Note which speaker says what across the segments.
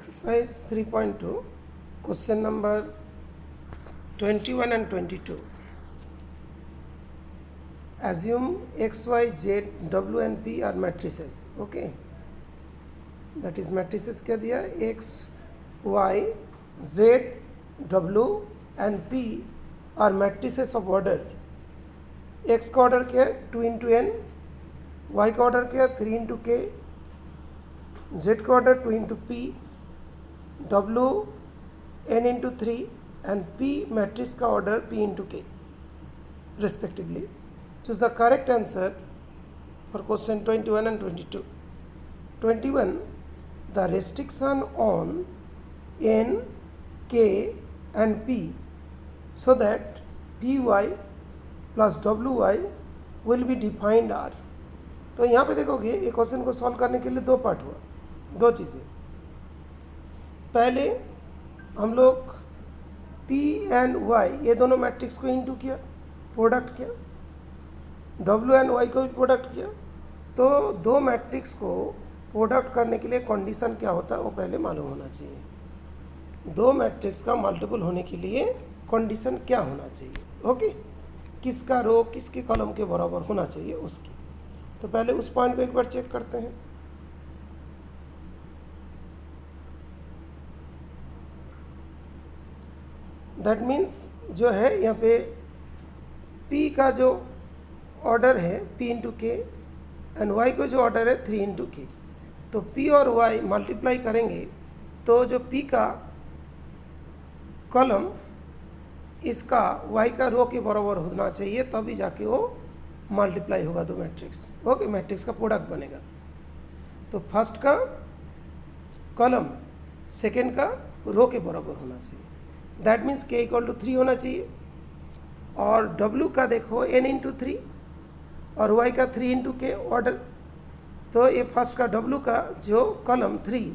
Speaker 1: Exercise 3.2, question number 21 and 22. Assume x, y, z, w and p are matrices. Okay, that is matrices क्या दिया, x, y, z, w and p are matrices of order. x का order क्या है 2 into n, y का order क्या है 3 into k, z का order 2 into p, w n into 3 and p matrix का order p into k respectively. Choose the correct answer for question 21 and 22. 21, the restriction on n, k and p so that py plus wy will be defined are. तो यहाँ पे देखोगे ये question को solve करने के लिए दो पार्ट हुआ, दो चीज़ें. पहले हम लोग p एंड y ये दोनों मैट्रिक्स को इंटू किया, प्रोडक्ट किया, w एंड y को भी प्रोडक्ट किया. तो दो मैट्रिक्स को प्रोडक्ट करने के लिए कंडीशन क्या होता है वो पहले मालूम होना चाहिए. दो मैट्रिक्स का मल्टीपल होने के लिए कंडीशन क्या होना चाहिए. ओके, किसका रो किसके कॉलम के बराबर होना चाहिए उसकी. तो पहले उस पॉइंट को एक बार चेक करते हैं. दैट मीन्स जो है यहाँ पे p का जो ऑर्डर है p इंटू के एंड y को जो ऑर्डर है 3 इंटू के. तो p और y मल्टीप्लाई करेंगे तो जो p का कॉलम इसका y का रो के बराबर होना चाहिए, तभी जाके वो मल्टीप्लाई होगा दो मैट्रिक्स. ओके, मैट्रिक्स का प्रोडक्ट बनेगा. तो फर्स्ट का कॉलम सेकेंड का रो के बराबर होना चाहिए. That means k equal to 3 होना चाहिए. और w का देखो n इंटू 3 और y का 3 इंटू के ऑर्डर. तो ये फर्स्ट का w का जो कॉलम 3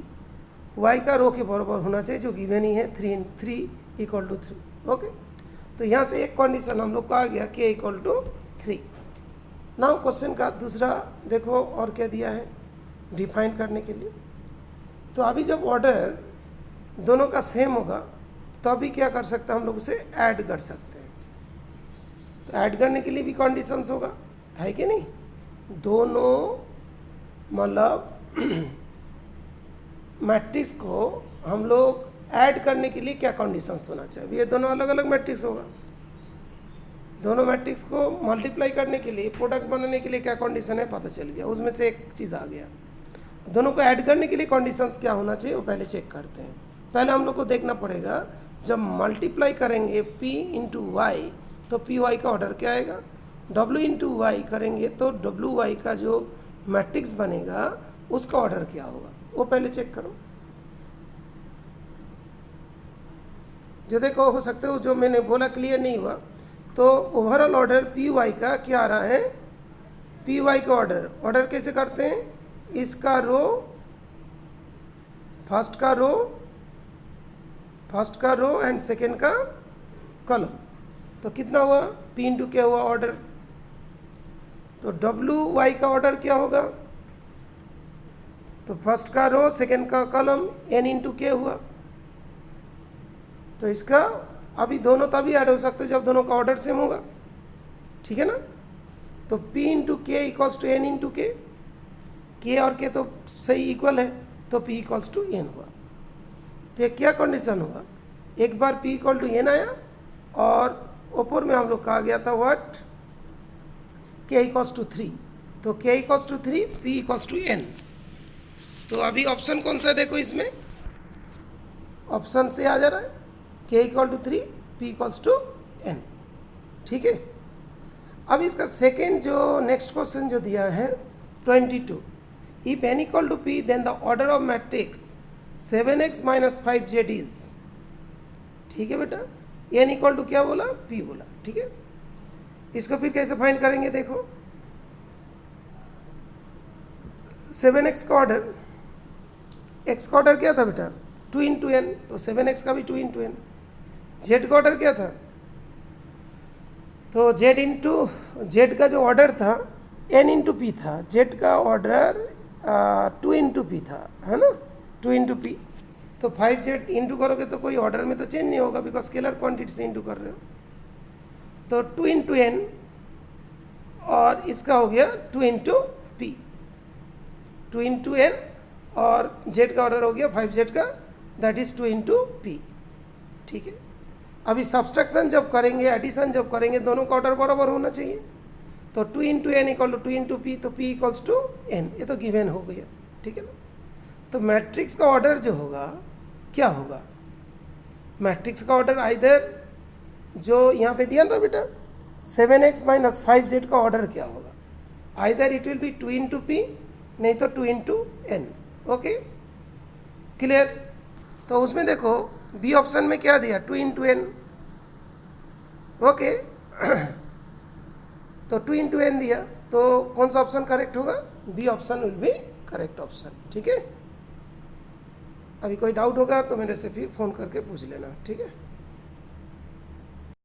Speaker 1: y का रो के बराबर होना चाहिए, जो गिवन ही है 3 इक्वल टू 3. ओके, तो यहाँ से एक कंडीशन हम लोग को आ गया k equal to 3. Now question का दूसरा देखो और क्या दिया है डिफाइन करने के लिए. तो अभी जब ऑर्डर दोनों का सेम होगा तभी क्या कर सकते हैं हम लोग उसे ऐड कर सकते हैं. तो ऐड करने के लिए भी कंडीशंस होगा, है कि नहीं. दोनों मतलब मैट्रिक्स को हम लोग ऐड करने के लिए क्या कंडीशंस होना चाहिए. ये दोनों अलग अलग मैट्रिक्स होगा. दोनों मैट्रिक्स को मल्टीप्लाई करने के लिए प्रोडक्ट बनाने के लिए क्या कंडीशन है पता चल गया, उसमें से एक चीज़ आ गया. दोनों को ऐड करने के लिए कंडीशंस क्या होना चाहिए वो पहले चेक करते हैं. पहले हम लोग को देखना पड़ेगा जब मल्टीप्लाई करेंगे p इंटू वाई तो पी वाई का ऑर्डर क्या आएगा. w इंटू वाई करेंगे तो w वाई का जो मैट्रिक्स बनेगा उसका ऑर्डर क्या होगा वो पहले चेक करो. जो देखो हो सकता है जो मैंने बोला क्लियर नहीं हुआ. तो ओवरऑल ऑर्डर पी वाई का क्या आ रहा है, पी वाई का ऑर्डर कैसे करते हैं. इसका रो फर्स्ट का रो एंड सेकेंड का कॉलम. तो कितना हुआ p इंटू क्या हुआ ऑर्डर. तो w y का ऑर्डर क्या होगा. तो फर्स्ट का रो सेकेंड का कॉलम n इंटू के हुआ. तो इसका अभी दोनों तभी ऐड हो सकते जब दोनों का ऑर्डर सेम होगा, ठीक है ना. तो p इंटू के इक्वल्स टू n इंटू के और के तो सही इक्वल है तो p इक्वल्स टू n हुआ. तो ये क्या कंडीशन हुआ, एक बार p इक्वल टू n आया और ऊपर में हम लोग कहा गया था व्हाट k इक्वल्स टू 3. तो k equals to 3 p equals to n. तो अभी ऑप्शन कौन सा देखो, इसमें ऑप्शन से आ जा रहा है k equal to 3 p equals to n. ठीक है. अब इसका सेकेंड जो नेक्स्ट क्वेश्चन जो दिया है 22, if n equal to p then the order of matrix 7x minus 5z is. ठीक है बेटा, n इक्वल टू क्या बोला p बोला. ठीक है, इसको फिर कैसे फाइंड करेंगे देखो. 7x का ऑर्डर, x का ऑर्डर क्या था बेटा 2 इंटू n, तो 7x का भी 2 इंटू n. z का ऑर्डर क्या था, तो z का जो ऑर्डर था n इंटू पी था, z का ऑर्डर 2 इंटू पी था, है ना, 2 इंटू पी. तो 5z इंटू करोगे तो कोई ऑर्डर में तो चेंज नहीं होगा, बिकॉज स्केलर क्वांटिटी से इंटू कर रहे हो। तो 2 इंटू एन और इसका हो गया 2 इंटू पी, 2 इंटू एन और z का ऑर्डर हो गया 5z का, दैट इज 2 इंटू पी। ठीक है, अभी सब्सट्रैक्शन जब करेंगे, एडिशन जब करेंगे, दोनों का ऑर्डर बराबर होना चाहिए। तो 2 into N equal to 2 into पी, तो p इक्वल्स टू एन, ये तो गिवन हो गया। ठीक है ना, तो मैट्रिक्स का ऑर्डर जो होगा क्या होगा, मैट्रिक्स का ऑर्डर आइदर जो यहाँ पे दिया था बेटा 7x माइनस 5z का ऑर्डर क्या होगा, either it will be 2 into P, नहीं तो 2 इंटू एन। Okay clear. तो उसमें देखो बी ऑप्शन में क्या दिया, 2 इंटू एन। ओके तो 2 इंटू एन दिया, तो कौन सा ऑप्शन करेक्ट होगा, B option will be correct option. ठीक है, अभी कोई डाउट होगा तो मेरे से फिर फ़ोन करके पूछ लेना। ठीक है।